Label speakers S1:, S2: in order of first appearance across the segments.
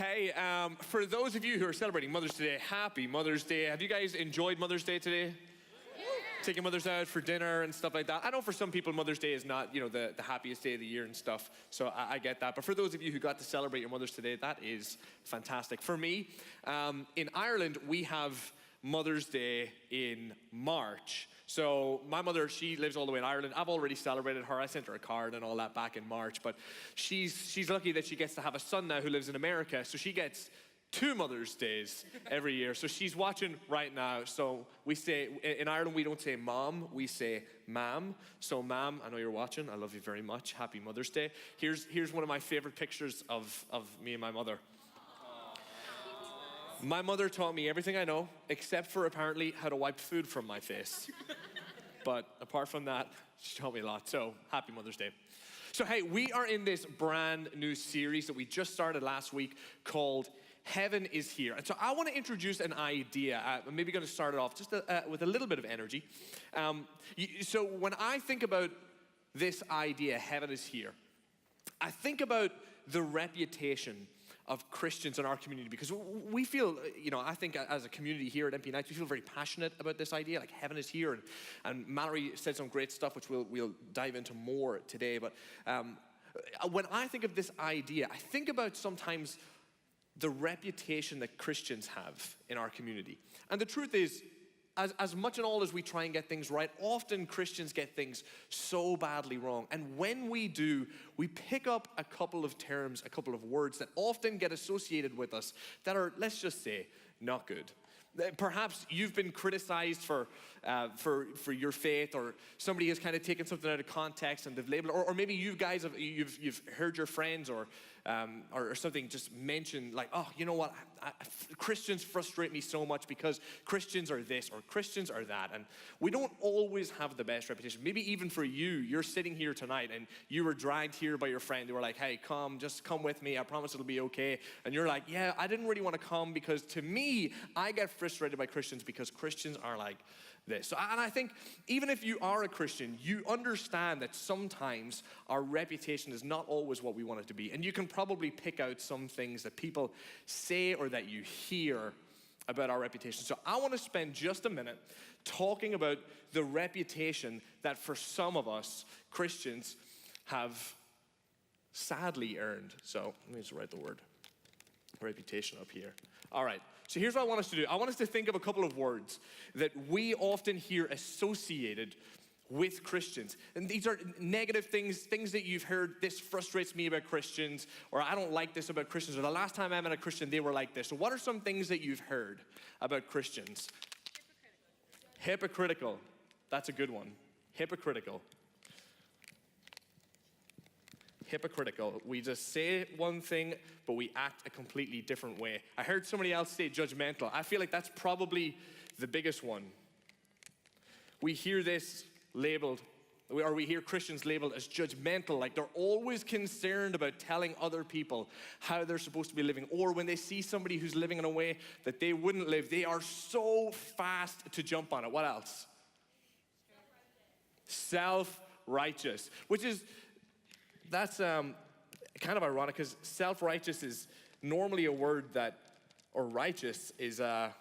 S1: Hey, for those of you who are celebrating Mother's Day, happy Mother's Day. Have you guys enjoyed Mother's Day today? Taking mothers out for dinner and stuff like that. I know for some people Mother's Day is not, the happiest day of the year and stuff, so I get that. But for those of you who got to celebrate your mothers today, that is fantastic. For me, in Ireland, we have Mother's Day in March. So my mother, she lives all the way in Ireland. I've already celebrated her. I sent her a card and all that back in March. But she's lucky that she gets to have a son now who lives in America. So she gets 2 Mother's Days every year. So she's watching right now. So we say, in Ireland, we don't say mom, we say ma'am. So ma'am, I know you're watching. I love you very much. Happy Mother's Day. Here's one of my favorite pictures of me and my mother. My mother taught me everything I know, except for apparently how to wipe food from my face. But apart from that, she taught me a lot. So happy Mother's Day. So hey, we are in this brand new series that we just started last week called Heaven is Here. And so I want to introduce an idea. I'm maybe going to start it off just with a little bit of energy. So when I think about this idea, Heaven is Here, I think about the reputation of Christians in our community, because we feel, I think as a community here at MP Nights, we feel very passionate about this idea, like heaven is here. And Mallory said some great stuff, which we'll dive into more today. But when I think of this idea, I think about sometimes the reputation that Christians have in our community. And the truth is, as much and all as we try and get things right, often Christians get things so badly wrong. And when we do, we pick up a couple of terms, a couple of words that often get associated with us that are, let's just say, not good. Perhaps you've been criticized for your faith, or somebody has kind of taken something out of context and they've labeled it, or maybe you guys you've heard your friends or something just mention like, oh, you know what, Christians frustrate me so much because Christians are this or Christians are that, and we don't always have the best reputation. Maybe even for you're sitting here tonight and you were dragged here by your friend. They were like, hey, just come with me, I promise it'll be okay. And you're like, yeah, I didn't really want to come because to me, I get frustrated by Christians because Christians are like this. So, and I think even if you are a Christian, you understand that sometimes our reputation is not always what we want it to be. And you can probably pick out some things that people say or that you hear about our reputation. So I want to spend just a minute talking about the reputation that for some of us Christians have sadly earned. So let me just write the word reputation up here. All right, so here's what I want us to do. I want us to think of a couple of words that we often hear associated with Christians. And these are negative things that you've heard, this frustrates me about Christians, or I don't like this about Christians, or the last time I met a Christian, they were like this. So what are some things that you've heard about Christians? Hypocritical. That's a good one. Hypocritical. Hypocritical. We just say one thing, but we act a completely different way. I heard somebody else say judgmental. I feel like that's probably the biggest one. We hear this labeled, or we hear Christians labeled as judgmental, like they're always concerned about telling other people how they're supposed to be living, or when they see somebody who's living in a way that they wouldn't live, they are so fast to jump on it. What else? Self-righteous, which is, that's kind of ironic because self-righteous is normally a word that, or righteous is, it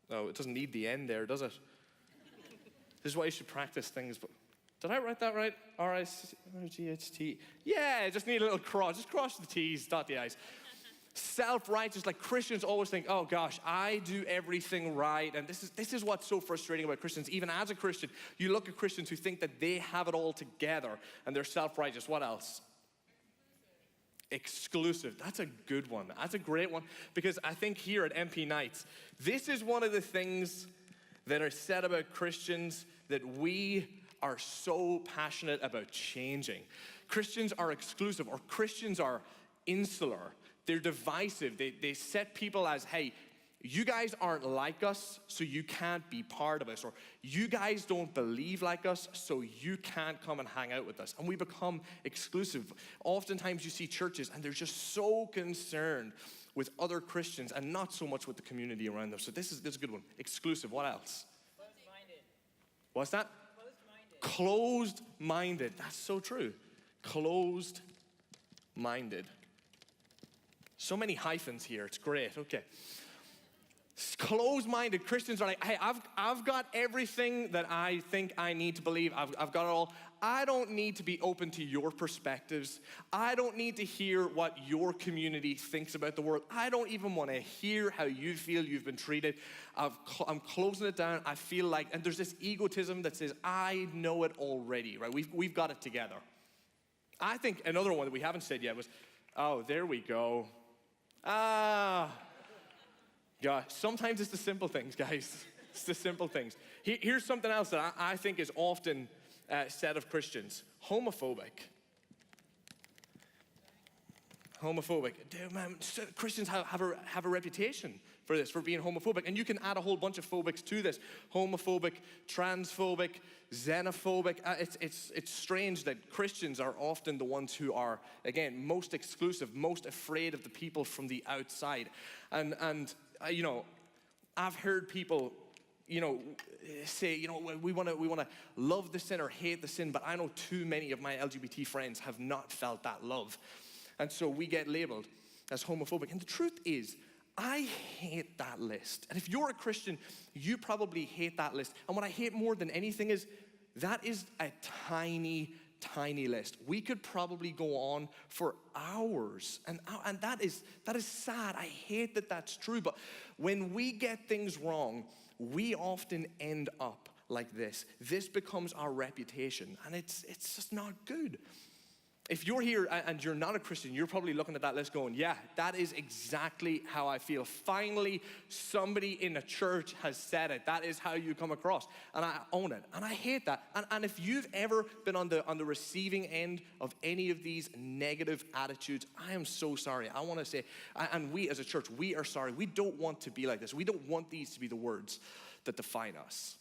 S1: doesn't need the end there, does it? This is why you should practice things. But did I write that right? R-I-C-G-H-T. Yeah, just need a little cross. Just cross the T's, dot the I's. Self-righteous, like Christians always think, oh gosh, I do everything right. And this is what's so frustrating about Christians. Even as a Christian, you look at Christians who think that they have it all together and they're self-righteous. What else? Exclusive. That's a good one. That's a great one. Because I think here at MP Nights, this is one of the things that are said about Christians that we are so passionate about changing. Christians are exclusive, or Christians are insular. They're divisive. They set people as, hey, you guys aren't like us, so you can't be part of us. Or you guys don't believe like us, so you can't come and hang out with us. And we become exclusive. Oftentimes you see churches and they're just so concerned with other Christians and not so much with the community around them. So this is a good one. Exclusive. What else?
S2: Closed-minded.
S1: What's that?
S2: Closed-minded.
S1: Closed-minded. That's so true. Closed-minded. So many hyphens here. It's great. Okay. Closed-minded Christians are like, hey, I've got everything that I think I need to believe. I've got it all. I don't need to be open to your perspectives. I don't need to hear what your community thinks about the world. I don't even want to hear how you feel you've been treated. I'm closing it down. I feel like, and there's this egotism that says, I know it already, right? We've got it together. I think another one that we haven't said yet was, oh, there we go. Yeah, sometimes it's the simple things, guys. It's the simple things. Here's something else that I think is often said of Christians. Homophobic. Dude, man, Christians have a reputation for this, for being homophobic. And you can add a whole bunch of phobics to this. Homophobic, transphobic, xenophobic. It's strange that Christians are often the ones who are, again, most exclusive, most afraid of the people from the outside. And you know, I've heard people, you know, say, you know, we want to love the sin or hate the sin, but I know too many of my LGBT friends have not felt that love. And so we get labeled as homophobic. And the truth is, I hate that list. And if you're a Christian, you probably hate that list. And what I hate more than anything is that is a tiny list. We could probably go on for hours, and that is sad. I hate that that's true, but when we get things wrong, we often end up like this. This becomes our reputation, and it's just not good. If you're here and you're not a Christian, you're probably looking at that list going, yeah, that is exactly how I feel. Finally, somebody in a church has said it. That is how you come across. And I own it. And I hate that. And if you've ever been on the receiving end of any of these negative attitudes, I am so sorry. I want to say, and we as a church, we are sorry. We don't want to be like this. We don't want these to be the words that define us.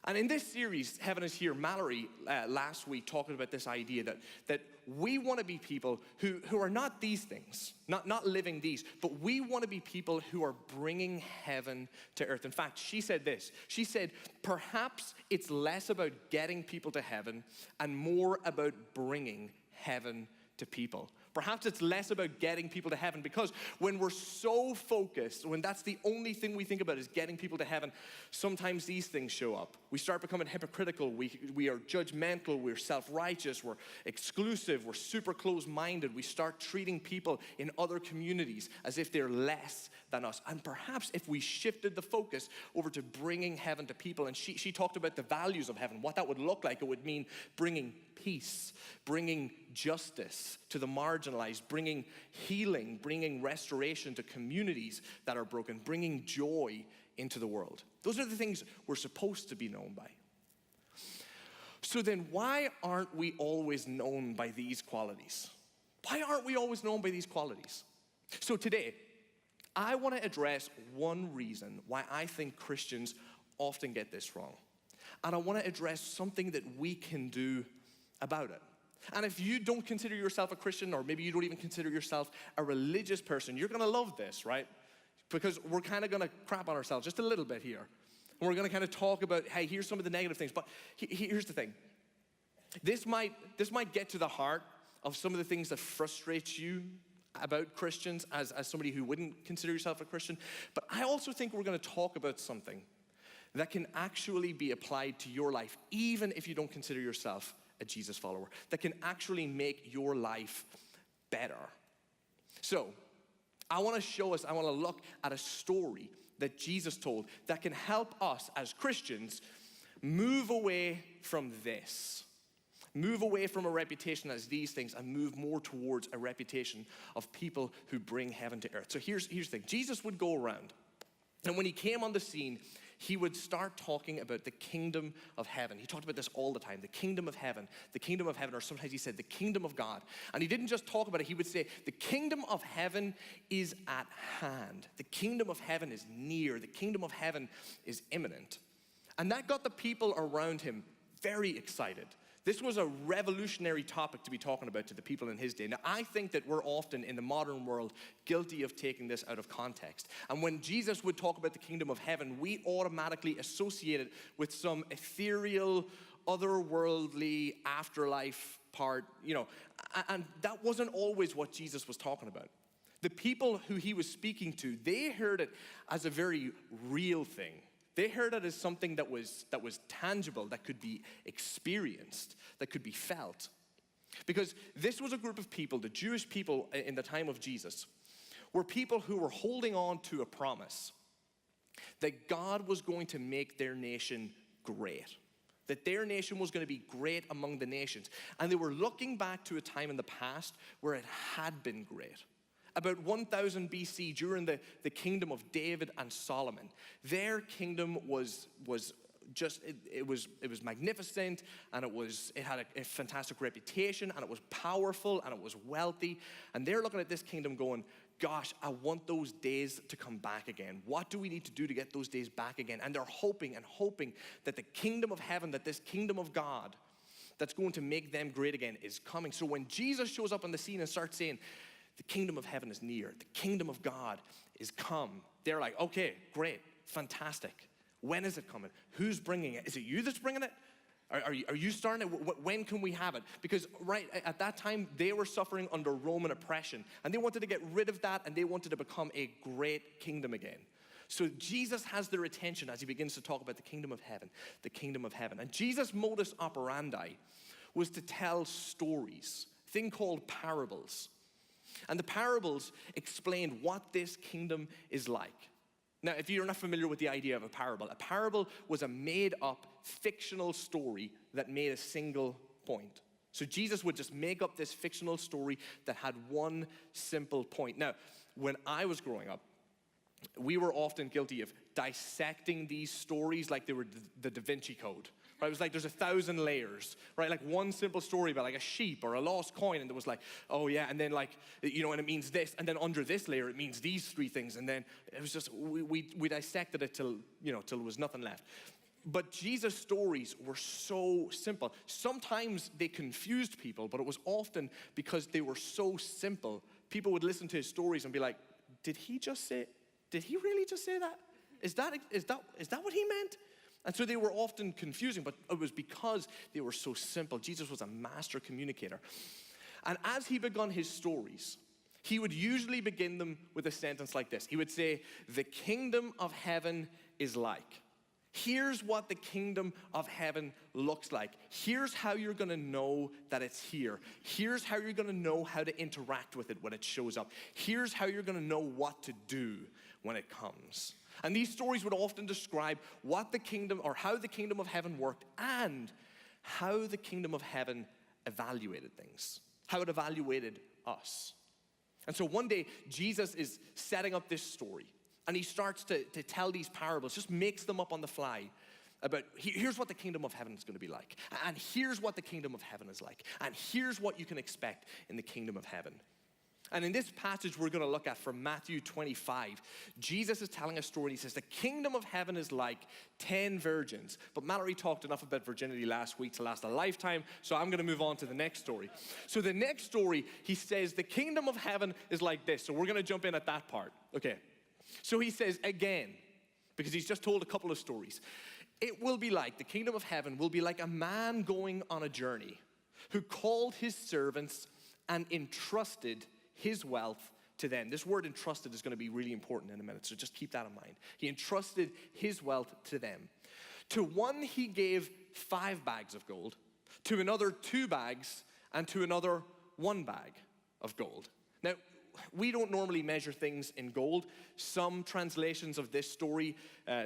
S1: And in this series, Heaven is Here, Mallory last week talked about this idea that we want to be people who are not these things, not living these, but we want to be people who are bringing heaven to earth. In fact, she said this. She said, perhaps it's less about getting people to heaven and more about bringing heaven to people. Perhaps it's less about getting people to heaven, because when we're so focused, when that's the only thing we think about is getting people to heaven, sometimes these things show up. We start becoming hypocritical. We are judgmental. We're self-righteous. We're exclusive. We're super close-minded. We start treating people in other communities as if they're less than us. And perhaps if we shifted the focus over to bringing heaven to people, and she talked about the values of heaven, what that would look like. It would mean bringing peace, bringing justice to the marginalized, bringing healing, bringing restoration to communities that are broken, bringing joy into the world. Those are the things we're supposed to be known by. So then why aren't we always known by these qualities? Why aren't we always known by these qualities? So today, I want to address one reason why I think Christians often get this wrong. And I want to address something that we can do about it. And if you don't consider yourself a Christian, or maybe you don't even consider yourself a religious person, you're going to love this, right? Because we're kind of going to crap on ourselves just a little bit here. And we're going to kind of talk about, hey, here's some of the negative things. But here's the thing. This might get to the heart of some of the things that frustrate you about Christians as somebody who wouldn't consider yourself a Christian. But I also think we're going to talk about something that can actually be applied to your life, even if you don't consider yourself a Jesus follower, that can actually make your life better. So, I want to look at a story that Jesus told that can help us as Christians move away from this. Move away from a reputation as these things and move more towards a reputation of people who bring heaven to earth. So here's the thing. Jesus would go around, and when he came on the scene, he would start talking about the kingdom of heaven. He talked about this all the time, the kingdom of heaven, or sometimes he said the kingdom of God. And he didn't just talk about it, he would say, the kingdom of heaven is at hand. The kingdom of heaven is near. The kingdom of heaven is imminent. And that got the people around him very excited. This was a revolutionary topic to be talking about to the people in his day. Now, I think that we're often in the modern world guilty of taking this out of context. And when Jesus would talk about the kingdom of heaven, we automatically associate it with some ethereal, otherworldly afterlife part, and that wasn't always what Jesus was talking about. The people who he was speaking to, they heard it as a very real thing. They heard it as something that was tangible, that could be experienced, that could be felt. Because this was a group of people, the Jewish people in the time of Jesus, were people who were holding on to a promise that God was going to make their nation great, that their nation was going to be great among the nations. And they were looking back to a time in the past where it had been great. About 1000 BC, during the kingdom of David and Solomon, their kingdom was just, it was magnificent, and it had a fantastic reputation, and it was powerful, and it was wealthy. And they're looking at this kingdom going, gosh, I want those days to come back again. What do we need to do to get those days back again? And they're hoping and hoping that the kingdom of heaven, that this kingdom of God that's going to make them great again is coming. So when Jesus shows up on the scene and starts saying, the kingdom of heaven is near, the kingdom of God is come, they're like, okay, great, fantastic. When is it coming? Who's bringing it? Is it you that's bringing it? Are you starting it? When can we have it? Because right at that time, they were suffering under Roman oppression, and they wanted to get rid of that, and they wanted to become a great kingdom again. So Jesus has their attention as he begins to talk about the kingdom of heaven, the kingdom of heaven. And Jesus' modus operandi was to tell stories, a thing called parables. And the parables explained what this kingdom is like. Now, if you're not familiar with the idea of a parable was a made-up fictional story that made a single point. So Jesus would just make up this fictional story that had one simple point. Now, when I was growing up, we were often guilty of dissecting these stories like they were the Da Vinci Code. Right? It was like there's 1,000 layers, right? Like one simple story about like a sheep or a lost coin, and there was like, oh yeah, and then like, you know, and it means this, and then under this layer it means these three things, and then it was just, we dissected it till there was nothing left. But Jesus' stories were so simple. Sometimes they confused people, but it was often because they were so simple. People would listen to his stories and be like, did he really just say that? Is that what he meant? And so they were often confusing, but it was because they were so simple. Jesus was a master communicator. And as he began his stories, he would usually begin them with a sentence like this. He would say, the kingdom of heaven is like. Here's what the kingdom of heaven looks like. Here's how you're going to know that it's here. Here's how you're going to know how to interact with it when it shows up. Here's how you're going to know what to do when it comes. And these stories would often describe what the kingdom, or how the kingdom of heaven worked, and how the kingdom of heaven evaluated things, how it evaluated us. And so one day, Jesus is setting up this story, and he starts to tell these parables, just makes them up on the fly, about here's what the kingdom of heaven is going to be like, and here's what the kingdom of heaven is like, and here's what you can expect in the kingdom of heaven. And in this passage we're going to look at from Matthew 25, Jesus is telling a story. He says, the kingdom of heaven is like 10 virgins. But Mallory talked enough about virginity last week to last a lifetime, so I'm going to move on to the next story. So the next story, he says, the kingdom of heaven is like this. So we're going to jump in at that part. Okay. So he says again, because he's just told a couple of stories, it will be like, the kingdom of heaven will be like a man going on a journey who called his servants and entrusted his wealth to them. This word entrusted is going to be really important in a minute, so just keep that in mind. He entrusted his wealth to them. To one he gave 5 bags of gold, to another 2 bags, and to another 1 bag of gold. Now, we don't normally measure things in gold. Some translations of this story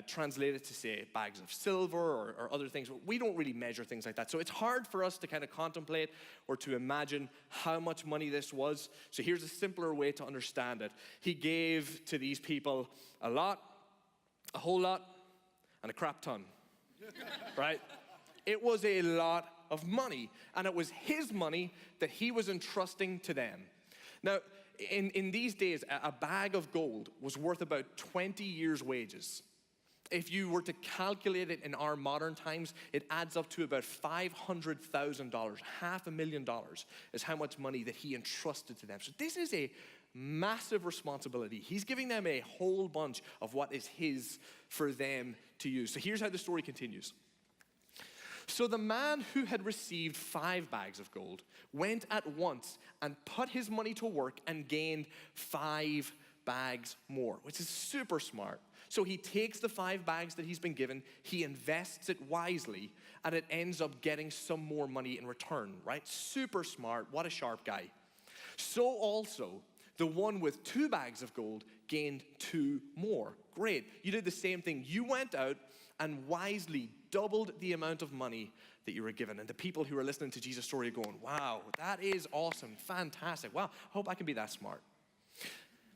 S1: translate it to say bags of silver or other things. But we don't really measure things like that. So it's hard for us to kind of contemplate or to imagine how much money this was. So here's a simpler way to understand it. He gave to these people a lot, a whole lot, and a crap ton, right? It was a lot of money, and it was his money that he was entrusting to them. Now, in these days, a bag of gold was worth about 20 years' wages. If you were to calculate it in our modern times, it adds up to about $500,000, $500,000 is how much money that he entrusted to them. So this is a massive responsibility. He's giving them a whole bunch of what is his for them to use. So here's how the story continues. So the man who had received 5 bags of gold went at once and put his money to work and gained 5 bags more, which is super smart. So he takes the 5 bags that he's been given, he invests it wisely, and it ends up getting some more money in return, right? Super smart. What a sharp guy. So also, the one with 2 bags of gold gained 2 more. Great. You did the same thing. You went out and wisely doubled the amount of money that you were given. And the people who are listening to Jesus' story are going, wow, that is awesome, fantastic. Wow, I hope I can be that smart.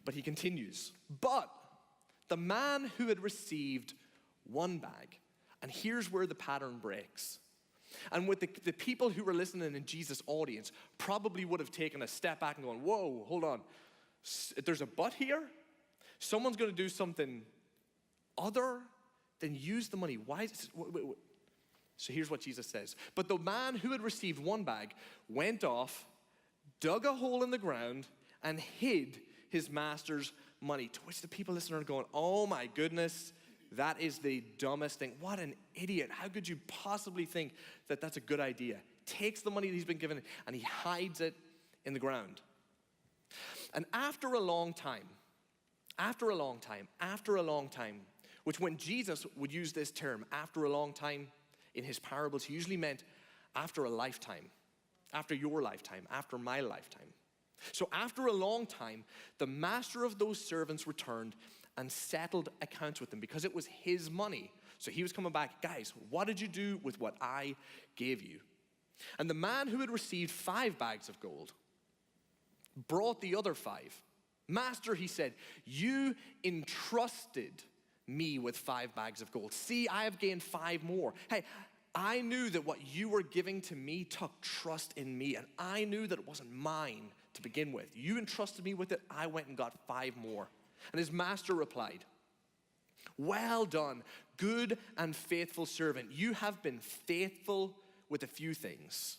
S1: But he continues, but the man who had received 1 bag, and here's where the pattern breaks. And with the people who were listening in Jesus' audience probably would have taken a step back and gone, whoa, hold on. There's a but here? Someone's going to do something other than use the money. Why is wait. So here's what Jesus says. But the man who had received 1 bag went off, dug a hole in the ground, and hid his master's money. To which the people listening are going, oh my goodness, that is the dumbest thing. What an idiot. How could you possibly think that that's a good idea? Takes the money that he's been given and he hides it in the ground. And after a long time, which when Jesus would use this term, after a long time, in his parables, he usually meant after a lifetime, after your lifetime, after my lifetime. So after a long time, the master of those servants returned and settled accounts with them because it was his money. So he was coming back, guys, what did you do with what I gave you? And the man who had received 5 bags of gold brought the other 5. Master, he said, you entrusted me with 5 bags of gold. See, I have gained 5 more. Hey, I knew that what you were giving to me took trust in me, and I knew that it wasn't mine to begin with. You entrusted me with it. I went and got 5 more. And his master replied, well done, good and faithful servant. You have been faithful with a few things.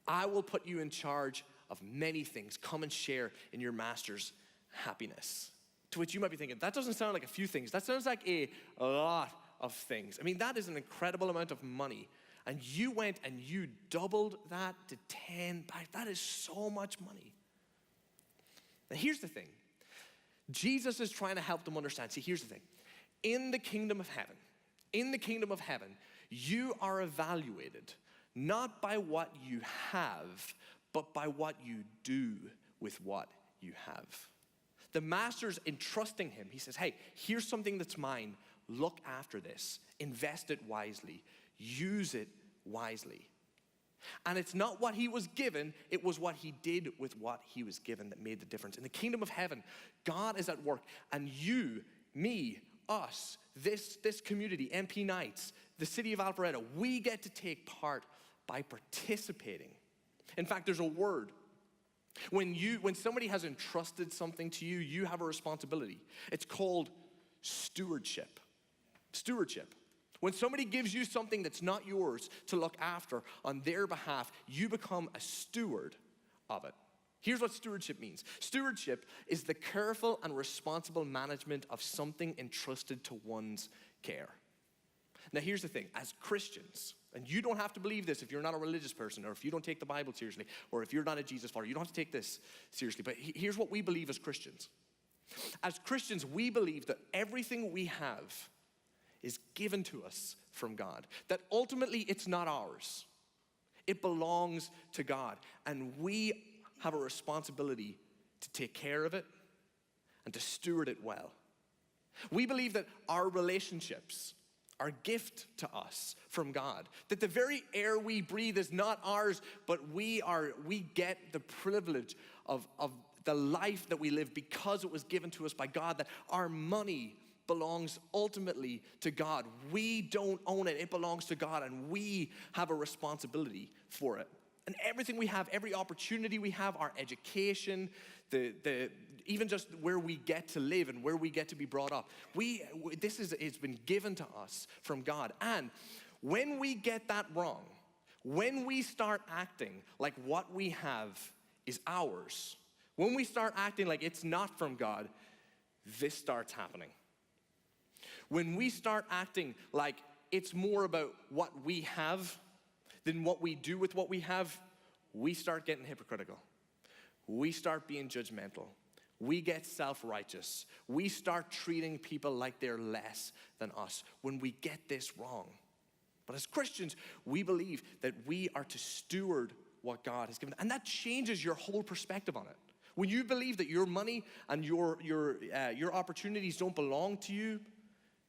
S1: I will put you in charge of many things. Come and share in your master's happiness. To which you might be thinking, that doesn't sound like a few things. That sounds like a lot of things. I mean, that is an incredible amount of money. And you went and you doubled that to 10 bags. That is so much money. Now, here's the thing. Jesus is trying to help them understand. See, here's the thing. In the kingdom of heaven, you are evaluated not by what you have, but by what you do with what you have. The master's entrusting him. He says, hey, here's something that's mine. Look after this. Invest it wisely. Use it wisely. And it's not what he was given, it was what he did with what he was given that made the difference. In the kingdom of heaven, God is at work, and you, me, us, this community, MP Knights, the city of Alpharetta, we get to take part by participating. In fact, there's a word. When somebody has entrusted something to you, you have a responsibility. It's called stewardship. Stewardship. When somebody gives you something that's not yours to look after on their behalf, you become a steward of it. Here's what stewardship means. Stewardship is the careful and responsible management of something entrusted to one's care. Now here's the thing, as Christians, and you don't have to believe this if you're not a religious person, or if you don't take the Bible seriously, or if you're not a Jesus follower, you don't have to take this seriously, but here's what we believe as Christians. As Christians, we believe that everything we have is given to us from God. That ultimately it's not ours. It belongs to God. And we have a responsibility to take care of it and to steward it well. We believe that our relationships are a gift to us from God. That the very air we breathe is not ours, but we get the privilege of the life that we live because it was given to us by God. That our money belongs ultimately to God. We don't own it. It belongs to God, and we have a responsibility for it. And everything we have, every opportunity we have, our education, even just where we get to live and where we get to be brought up, it's been given to us from God. And when we get that wrong, when we start acting like what we have is ours, when we start acting like it's not from God, this starts happening. When we start acting like it's more about what we have than what we do with what we have, we start getting hypocritical. We start being judgmental. We get self-righteous. We start treating people like they're less than us when we get this wrong. But as Christians, we believe that we are to steward what God has given. And that changes your whole perspective on it. When you believe that your money and your opportunities don't belong to you,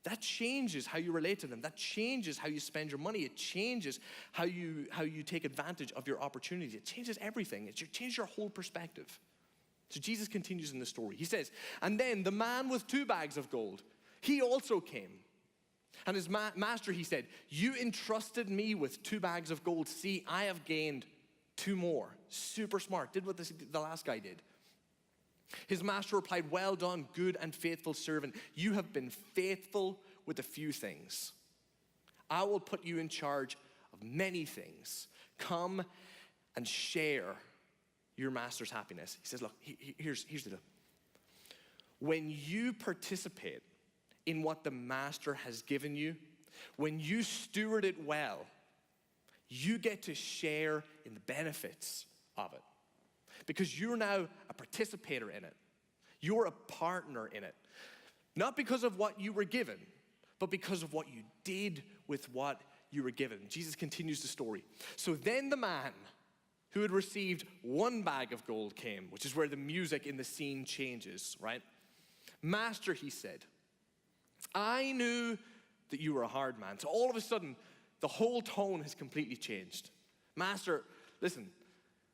S1: that changes how you relate to them. That changes how you spend your money. It changes how you take advantage of your opportunities. It changes everything. It changes your whole perspective. So Jesus continues in the story. He says, and then the man with 2 bags of gold, he also came. And his master, he said, you entrusted me with 2 bags of gold. See, I have gained 2 more. Super smart. Did what the last guy did. His master replied, well done, good and faithful servant. You have been faithful with a few things. I will put you in charge of many things. Come and share your master's happiness. He says, look, here's the deal. When you participate in what the master has given you, when you steward it well, you get to share in the benefits of it. Because you're now a participator in it. You're a partner in it. Not because of what you were given, but because of what you did with what you were given. Jesus continues the story. So then the man who had received 1 bag of gold came, which is where the music in the scene changes, right? Master, he said, I knew that you were a hard man. So all of a sudden, the whole tone has completely changed. Master, listen,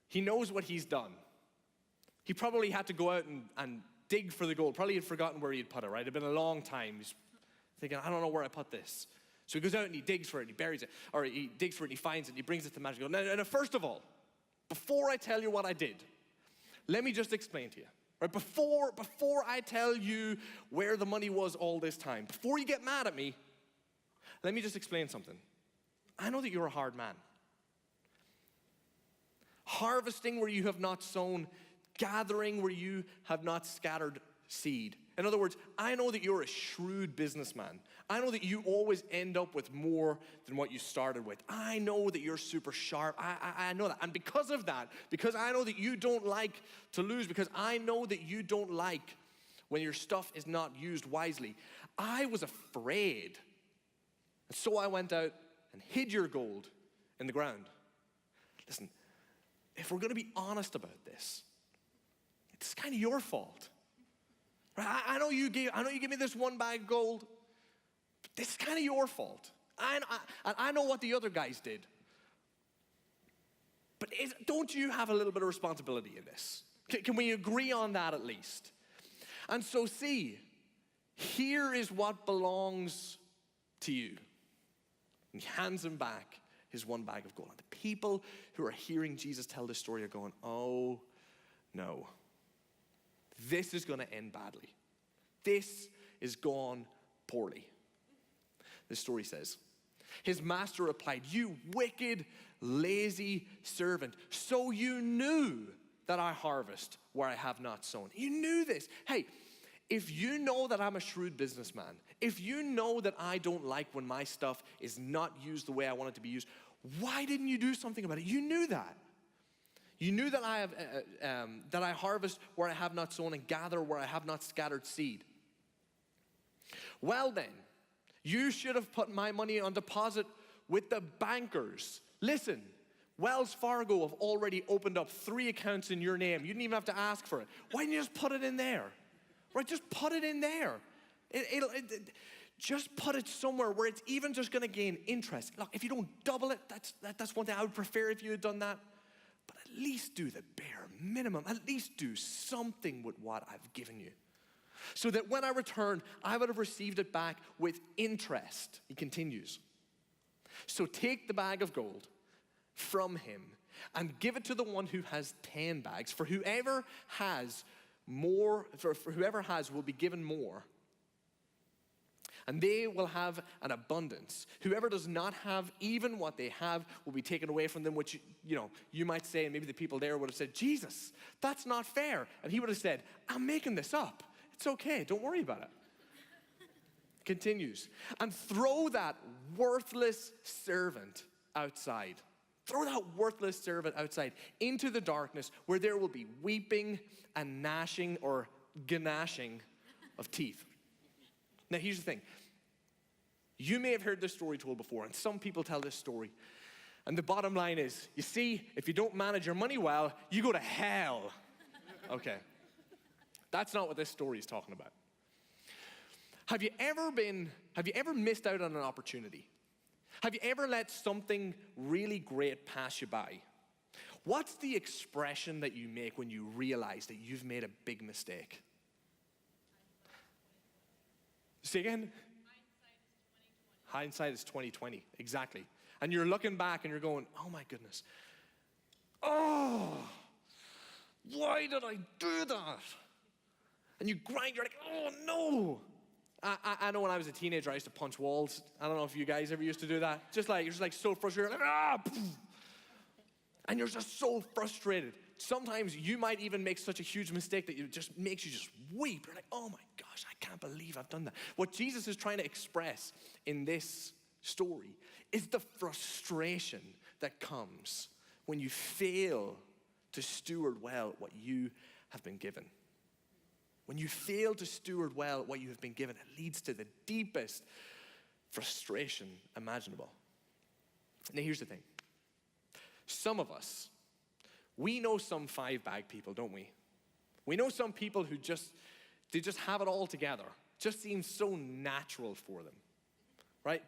S1: he knows what he's done. He probably had to go out and dig for the gold. Probably had forgotten where he had put it, right? It had been a long time. He's thinking, I don't know where I put this. So he goes out and he digs for it, and he buries it, or he digs for it and he finds it, and he brings it to the master. Now, first of all, before I tell you what I did, let me just explain to you. Right? Before I tell you where the money was all this time, before you get mad at me, let me just explain something. I know that you're a hard man. Harvesting where you have not sown, gathering where you have not scattered seed. In other words, I know that you're a shrewd businessman. I know that you always end up with more than what you started with. I know that you're super sharp. I know that. And because of that, because I know that you don't like to lose, because I know that you don't like when your stuff is not used wisely, I was afraid. And so I went out and hid your gold in the ground. Listen, if we're going to be honest about this, it's kind of your fault. Right? I know you gave me this 1 bag of gold, but this is kind of your fault. I know what the other guys did. But don't you have a little bit of responsibility in this? Can we agree on that at least? And so see, here is what belongs to you. And he hands him back his 1 bag of gold. And the people who are hearing Jesus tell this story are going, oh no. This is going to end badly. This is gone poorly. This story says, his master replied, you wicked, lazy servant. So you knew that I harvest where I have not sown. You knew this. Hey, if you know that I'm a shrewd businessman, if you know that I don't like when my stuff is not used the way I want it to be used, why didn't you do something about it? You knew that. You knew that I harvest where I have not sown and gather where I have not scattered seed. Well then, you should have put my money on deposit with the bankers. Listen, Wells Fargo have already opened up 3 accounts in your name. You didn't even have to ask for it. Why didn't you just put it in there? Right, just put it in there. Just put it somewhere where it's even just going to gain interest. Look, if you don't double it, that's one thing I would prefer if you had done that. But at least do the bare minimum. At least do something with what I've given you. So that when I return, I would have received it back with interest. He continues. So take the bag of gold from him and give it to the one who has 10 bags. For whoever has more, for whoever has will be given more. And they will have an abundance. Whoever does not have even what they have will be taken away from them, which, you might say, and maybe the people there would have said, Jesus, that's not fair. And he would have said, I'm making this up. It's okay, don't worry about it. Continues. And throw that worthless servant outside. Throw that worthless servant outside into the darkness where there will be weeping and gnashing or gnashing of teeth. Now, here's the thing. You may have heard this story told before, and some people tell this story. And the bottom line is, you see, if you don't manage your money well, you go to hell. Okay. That's not what this story is talking about. Have you ever missed out on an opportunity? Have you ever let something really great pass you by? What's the expression that you make when you realize that you've made a big mistake? Say again? Hindsight is 20/20, exactly. And you're looking back and you're going, oh my goodness. Oh, why did I do that? And you grind, you're like, oh no. I know when I was a teenager, I used to punch walls. I don't know if you guys ever used to do that. You're just like so frustrated, like, ah! And you're just so frustrated. Sometimes you might even make such a huge mistake that it just makes you just weep. You're like, oh my gosh, I can't believe I've done that. What Jesus is trying to express in this story is the frustration that comes when you fail to steward well what you have been given. When you fail to steward well what you have been given, it leads to the deepest frustration imaginable. Now, here's the thing. Some of us, we know some five-bag people, don't we? We know some people who they just have it all together. It just seems so natural for them, right?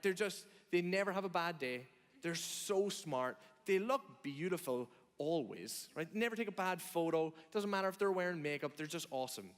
S1: They never have a bad day. They're so smart. They look beautiful always, right? Never take a bad photo. Doesn't matter if they're wearing makeup. They're just awesome.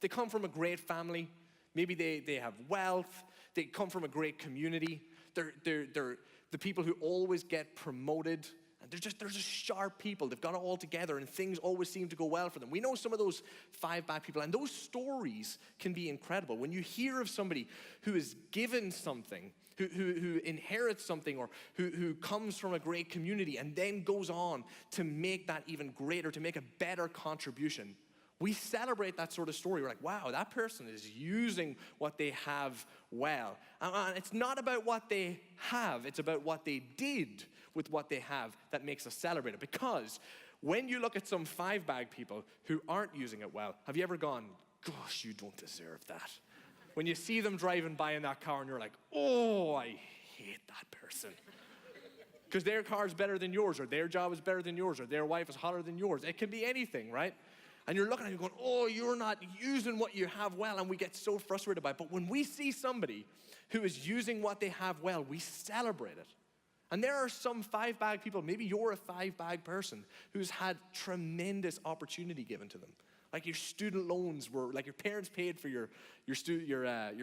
S1: They come from a great family. Maybe they have wealth. They come from a great community. They're the people who always get promoted. And they're just sharp people. They've got it all together, and things always seem to go well for them. We know some of those five-bag people, and those stories can be incredible. When you hear of somebody who is given something, who inherits something, or who comes from a great community and then goes on to make that even greater, to make a better contribution, we celebrate that sort of story. We're like, wow, that person is using what they have well. And it's not about what they have, it's about what they did with what they have that makes us celebrate it. Because when you look at some five-bag people who aren't using it well, have you ever gone, gosh, you don't deserve that? When you see them driving by in that car and you're like, oh, I hate that person. Because their car's better than yours, or their job is better than yours, or their wife is hotter than yours. It can be anything, right? And you're looking at it going, oh, you're not using what you have well, and we get so frustrated by it. But when we see somebody who is using what they have well, we celebrate it. And there are some five-bag people, maybe you're a five-bag person, who's had tremendous opportunity given to them. Like your student loans were, like your parents paid for your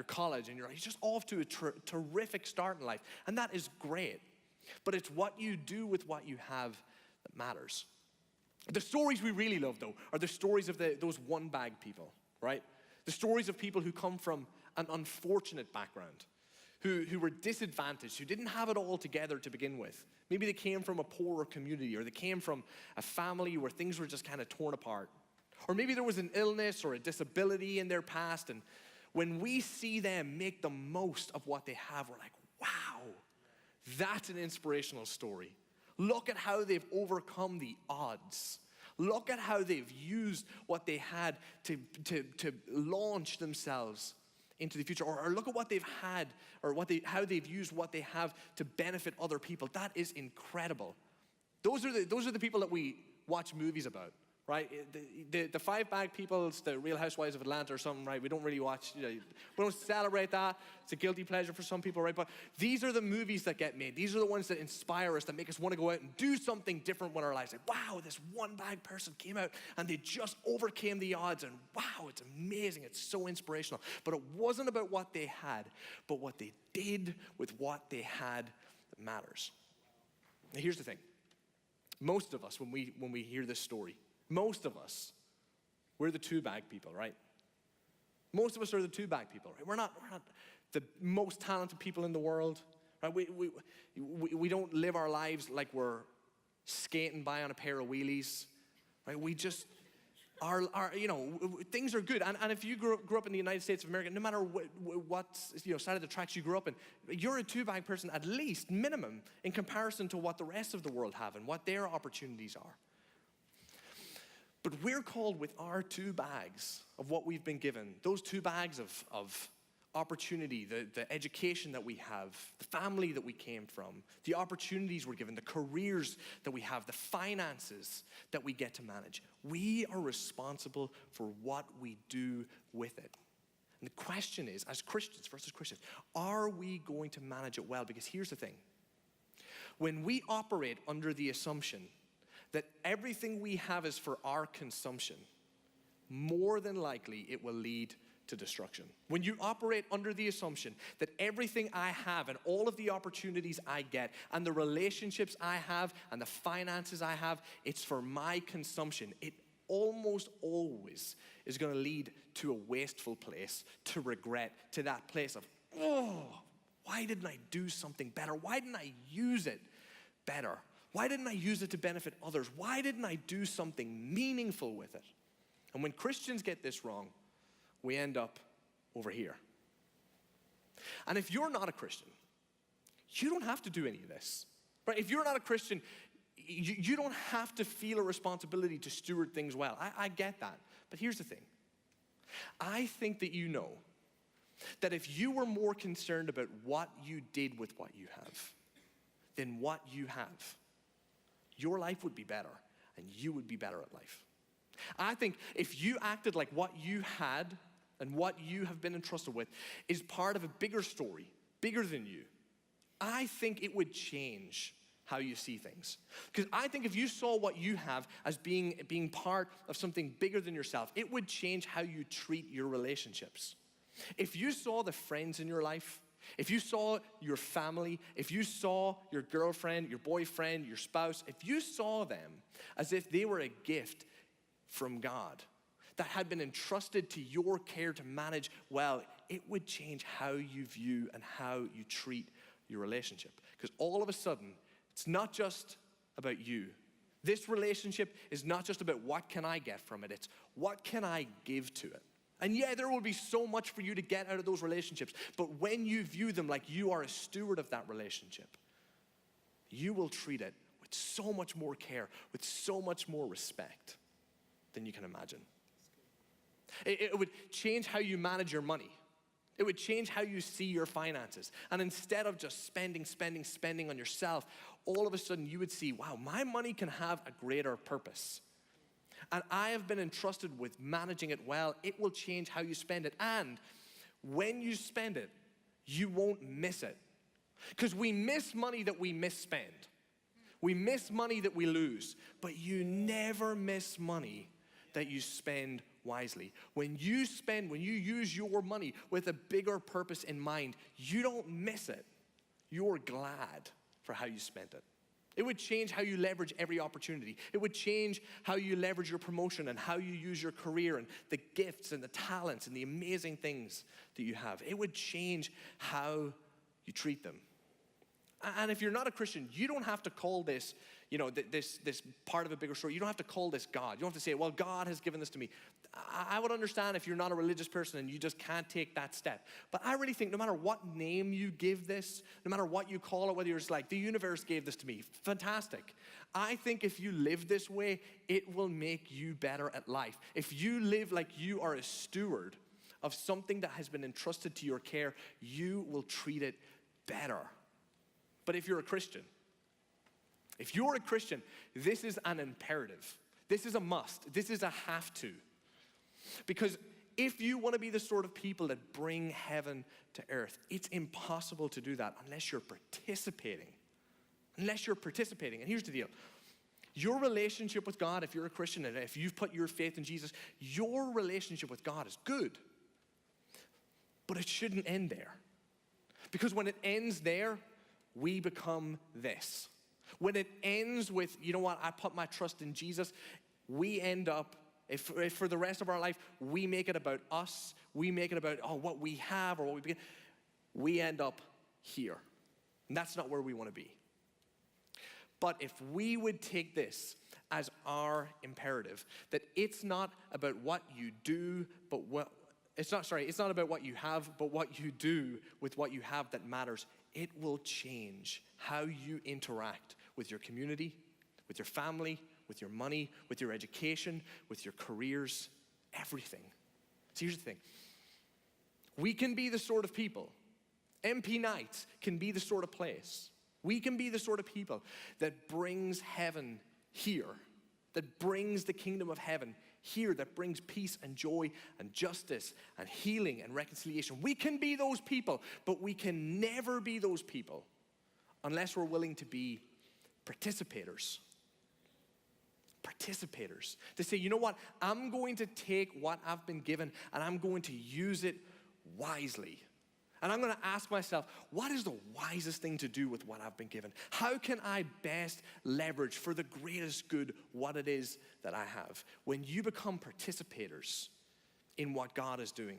S1: college, and you're just off to a terrific start in life. And that is great. But it's what you do with what you have that matters. The stories we really love, though, are the stories of those one-bag people, right? The stories of people who come from an unfortunate background, who were disadvantaged, who didn't have it all together to begin with. Maybe they came from a poorer community, or they came from a family where things were just kind of torn apart. Or maybe there was an illness or a disability in their past, and when we see them make the most of what they have, we're like, wow, that's an inspirational story. Look at how they've overcome the odds. Look at how they've used what they had to launch themselves into the future. Or look at what they've had, or how they've used what they have to benefit other people. That is incredible. Those are the people that we watch movies about, right? The five-bag people, it's the Real Housewives of Atlanta or something, right? We don't really watch, we don't celebrate that. It's a guilty pleasure for some people, right? But these are the movies that get made. These are the ones that inspire us, that make us want to go out and do something different with our lives. Like, wow, this one-bag person came out and they just overcame the odds, and wow, it's amazing. It's so inspirational. But it wasn't about what they had, but what they did with what they had that matters. Now, here's the thing. Most of us, when we hear this story, most of us, we're the two-bag people, right? Most of us are the two-bag people, right? We're not the most talented people in the world, right? We don't live our lives like we're skating by on a pair of wheelies, right? things are good. And if you grew up in the United States of America, no matter what side of the tracks you grew up in, you're a two-bag person at least, minimum, in comparison to what the rest of the world have and what their opportunities are. But we're called with our 2 bags of what we've been given, those 2 bags of opportunity, the education that we have, the family that we came from, the opportunities we're given, the careers that we have, the finances that we get to manage. We are responsible for what we do with it. And the question is, as Christians, for us as Christians, are we going to manage it well? Because here's the thing. When we operate under the assumption that everything we have is for our consumption, more than likely it will lead to destruction. When you operate under the assumption that everything I have and all of the opportunities I get and the relationships I have and the finances I have, it's for my consumption, it almost always is going to lead to a wasteful place, to regret, to that place of, oh, why didn't I do something better? Why didn't I use it better? Why didn't I use it to benefit others? Why didn't I do something meaningful with it? And when Christians get this wrong, we end up over here. And if you're not a Christian, you don't have to do any of this, right? If you're not a Christian, you don't have to feel a responsibility to steward things well. I get that. But here's the thing. I think that you know that if you were more concerned about what you did with what you have than what you have, your life would be better and you would be better at life. I think if you acted like what you had and what you have been entrusted with is part of a bigger story, bigger than you, I think it would change how you see things. Because I think if you saw what you have as being part of something bigger than yourself, it would change how you treat your relationships. If you saw the friends in your life, if you saw your family, if you saw your girlfriend, your boyfriend, your spouse, if you saw them as if they were a gift from God that had been entrusted to your care to manage well, it would change how you view and how you treat your relationship. Because all of a sudden, it's not just about you. This relationship is not just about what can I get from it, it's what can I give to it. And yeah, there will be so much for you to get out of those relationships, but when you view them like you are a steward of that relationship, you will treat it with so much more care, with so much more respect than you can imagine. It would change how you manage your money. It would change how you see your finances. And instead of just spending on yourself, all of a sudden you would see, wow, my money can have a greater purpose. And I have been entrusted with managing it well. It will change how you spend it. And when you spend it, you won't miss it. Because we miss money that we misspend. We miss money that we lose. But you never miss money that you spend wisely. When you use your money with a bigger purpose in mind, you don't miss it. You're glad for how you spent it. It would change how you leverage every opportunity. It would change how you leverage your promotion and how you use your career and the gifts and the talents and the amazing things that you have. It would change how you treat them. And if you're not a Christian, you don't have to call this, this part of a bigger story. You don't have to call this God. You don't have to say, well, God has given this to me. I would understand if you're not a religious person and you just can't take that step. But I really think no matter what name you give this, no matter what you call it, whether you're just like, the universe gave this to me, fantastic. I think if you live this way, it will make you better at life. If you live like you are a steward of something that has been entrusted to your care, you will treat it better. But if you're a Christian, this is an imperative. This is a must. This is a have to. Because if you want to be the sort of people that bring heaven to earth, it's impossible to do that unless you're participating. And here's the deal. Your relationship with God, if you're a Christian and if you've put your faith in Jesus, your relationship with God is good. But it shouldn't end there. Because when it ends there, we become this. When it ends with, you know what, I put my trust in Jesus, we end up, if for the rest of our life, we make it about us, we make it about what we have or what we begin, we end up here. And that's not where we want to be. But if we would take this as our imperative, that it's not about what you do, but it's not about what you have, but what you do with what you have that matters. It will change how you interact with your community, with your family, with your money, with your education, with your careers, everything. So here's the thing. We can be the sort of people, MP Nights can be the sort of place. We can be the sort of people that brings heaven here, that brings the kingdom of heaven here, that brings peace and joy and justice and healing and reconciliation. We can be those people, but we can never be those people unless we're willing to be participators. Participators. To say, you know what? I'm going to take what I've been given and I'm going to use it wisely. And I'm going to ask myself, what is the wisest thing to do with what I've been given? How can I best leverage for the greatest good what it is that I have? When you become participators in what God is doing,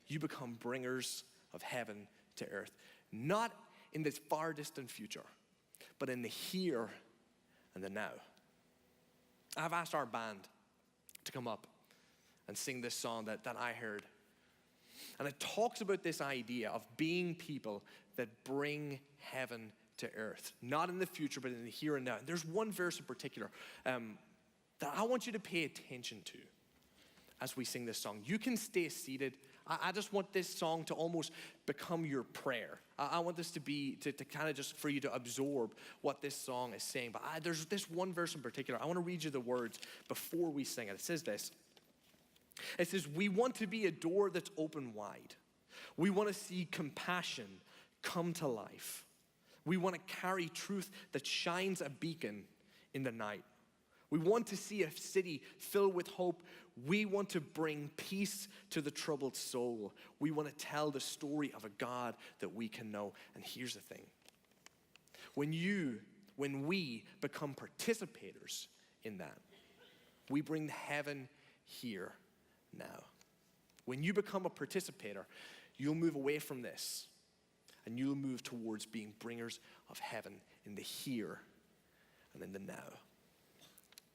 S1: you become bringers of heaven to earth. Not in this far distant future, but in the here and the now. I've asked our band to come up and sing this song that I heard. And it talks about this idea of being people that bring heaven to earth. Not in the future, but in the here and now. And there's one verse in particular that I want you to pay attention to as we sing this song. You can stay seated. I just want this song to almost become your prayer. I want this to be, to kind of just for you to absorb what this song is saying. But there's this one verse in particular. I want to read you the words before we sing it. It says this. It says, we want to be a door that's open wide. We want to see compassion come to life. We want to carry truth that shines a beacon in the night. We want to see a city filled with hope. We want to bring peace to the troubled soul. We want to tell the story of a God that we can know. And here's the thing. When we become participators in that, we bring heaven here now. When you become a participator, you'll move away from this and you'll move towards being bringers of heaven in the here and in the now.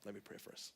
S1: Let me pray for us.